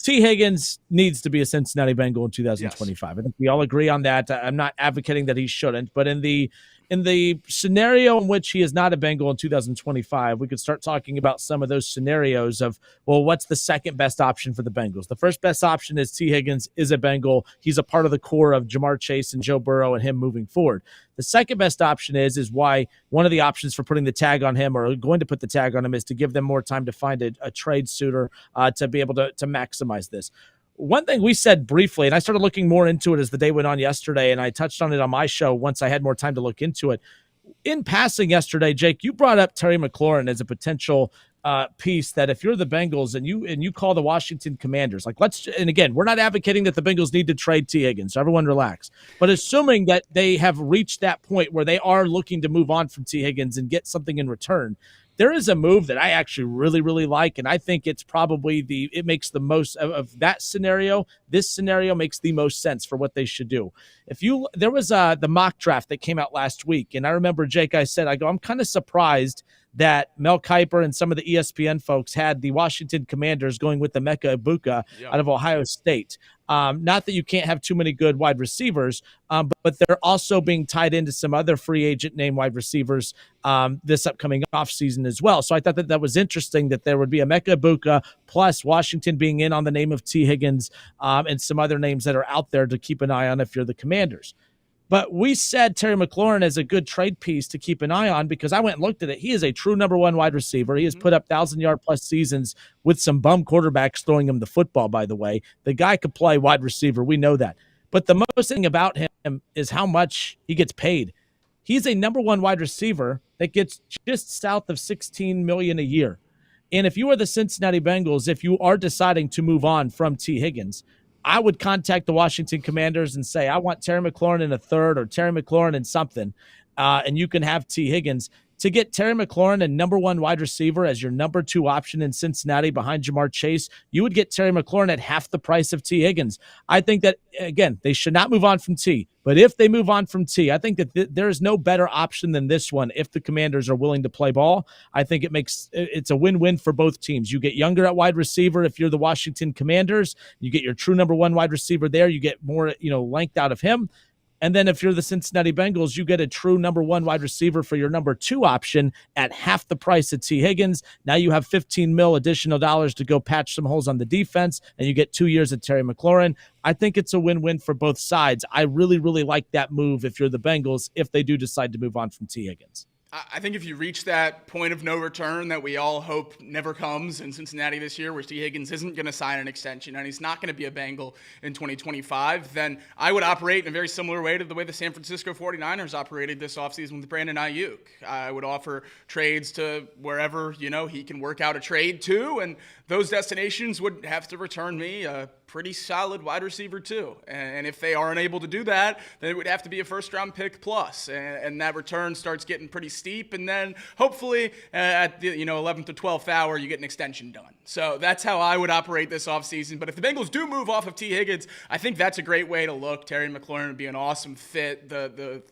T Higgins needs to be a Cincinnati Bengal in Yes. 2025. I think we all agree on that. I'm not advocating that he shouldn't, but in the scenario in which he is not a Bengal in 2025, we could start talking about some of those scenarios of, well, what's the second best option for the Bengals? The first best option is T. Higgins is a Bengal. He's a part of the core of Jamar Chase and Joe Burrow and him moving forward. The second best option is why one of the options for putting the tag on him or going to put the tag on him is to give them more time to find a trade suitor to be able to maximize this. One thing we said briefly, and I started looking more into it as the day went on yesterday, and I touched on it on my show once I had more time to look into it. In passing yesterday, Jake, you brought up Terry McLaurin as a potential piece that if you're the Bengals and you call the Washington Commanders, and again, we're not advocating that the Bengals need to trade T. Higgins, so everyone relax. But assuming that they have reached that point where they are looking to move on from T. Higgins and get something in return, there is a move that I actually really, really like, and I think it's probably it makes the most of that scenario. This scenario makes the most sense for what they should do. There was the mock draft that came out last week, and I remember, Jake, I'm kind of surprised that Mel Kiper and some of the ESPN folks had the Washington Commanders going with the Mecca Ibuka out of Ohio State. Not that you can't have too many good wide receivers, but they're also being tied into some other free agent name wide receivers this upcoming offseason as well. So I thought that was interesting that there would be a Mecca Ibuka plus Washington being in on the name of T. Higgins and some other names that are out there to keep an eye on if you're the Commanders. But we said Terry McLaurin is a good trade piece to keep an eye on because I went and looked at it. He is a true number one wide receiver. He has put up 1,000-yard-plus seasons with some bum quarterbacks throwing him the football, by the way. The guy could play wide receiver. We know that. But the most thing about him is how much he gets paid. He's a number one wide receiver that gets just south of $16 million a year. And if you are the Cincinnati Bengals, if you are deciding to move on from T. Higgins, I would contact the Washington Commanders and say, I want Terry McLaurin in a third or Terry McLaurin in something, and you can have T. Higgins. To get Terry McLaurin, a number one wide receiver, as your number two option in Cincinnati behind Jamar Chase, you would get Terry McLaurin at half the price of T. Higgins. I think that, again, they should not move on from T. But if they move on from T, I think that there is no better option than this one if the Commanders are willing to play ball. I think it's a win-win for both teams. You get younger at wide receiver if you're the Washington Commanders. You get your true number one wide receiver there. You get more length out of him. And then if you're the Cincinnati Bengals, you get a true number one wide receiver for your number two option at half the price of T. Higgins. Now you have $15 million additional dollars to go patch some holes on the defense, and you get 2 years of Terry McLaurin. I think it's a win-win for both sides. I really, really like that move if you're the Bengals, if they do decide to move on from T. Higgins. I think if you reach that point of no return that we all hope never comes in Cincinnati this year, where T. Higgins isn't going to sign an extension and he's not going to be a Bengal in 2025, then I would operate in a very similar way to the way the San Francisco 49ers operated this offseason with Brandon Ayuk. I would offer trades to wherever, he can work out a trade to, and those destinations would have to return me a pretty solid wide receiver too. And if they aren't able to do that, then it would have to be a first-round pick plus. And that return starts getting pretty steep. And then hopefully at the 11th to 12th hour, you get an extension done. So that's how I would operate this offseason. But if the Bengals do move off of T. Higgins, I think that's a great way to look. Terry McLaurin would be an awesome fit. The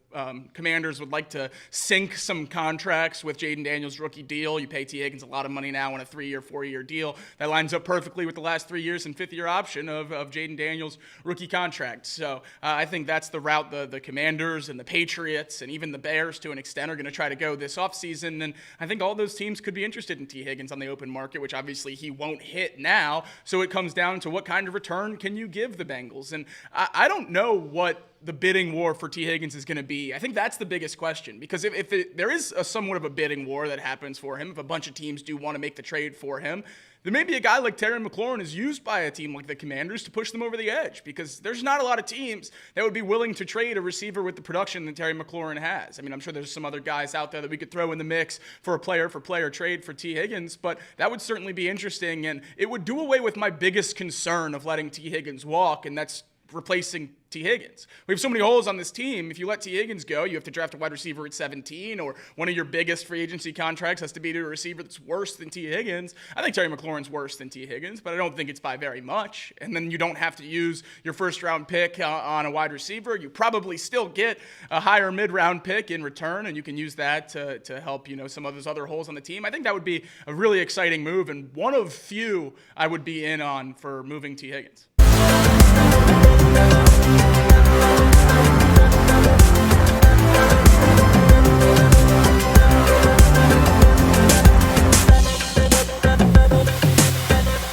Commanders would like to sync some contracts with Jaden Daniels' rookie deal. You pay T. Higgins a lot of money now on a 3-year, 4-year deal. That lines up perfectly with the last 3 years and 5th-year option of Jaden Daniels' rookie contract. So I think that's the route the Commanders and the Patriots and even the Bears, to an extent, are going to try to go this offseason. And I think all those teams could be interested in T. Higgins on the open market, which obviously he won't hit now. So it comes down to what kind of return can you give the Bengals. And I don't know what the bidding war for T. Higgins is going to be. I think that's the biggest question, because if there is somewhat of a bidding war that happens for him, if a bunch of teams do want to make the trade for him, then maybe a guy like Terry McLaurin is used by a team like the Commanders to push them over the edge, because there's not a lot of teams that would be willing to trade a receiver with the production that Terry McLaurin has. I mean, I'm sure there's some other guys out there that we could throw in the mix for a player-for-player trade for T. Higgins, but that would certainly be interesting, and it would do away with my biggest concern of letting T. Higgins walk, and that's replacing T Higgins. We have so many holes on this team. If you let T Higgins go, you have to draft a wide receiver at 17, or one of your biggest free agency contracts has to be to a receiver that's worse than T Higgins. I think Terry McLaurin's worse than T Higgins, but I don't think it's by very much. And then you don't have to use your first round pick on a wide receiver. You probably still get a higher mid-round pick in return, and you can use that to help, some of those other holes on the team. I think that would be a really exciting move, and one of few I would be in on for moving T Higgins.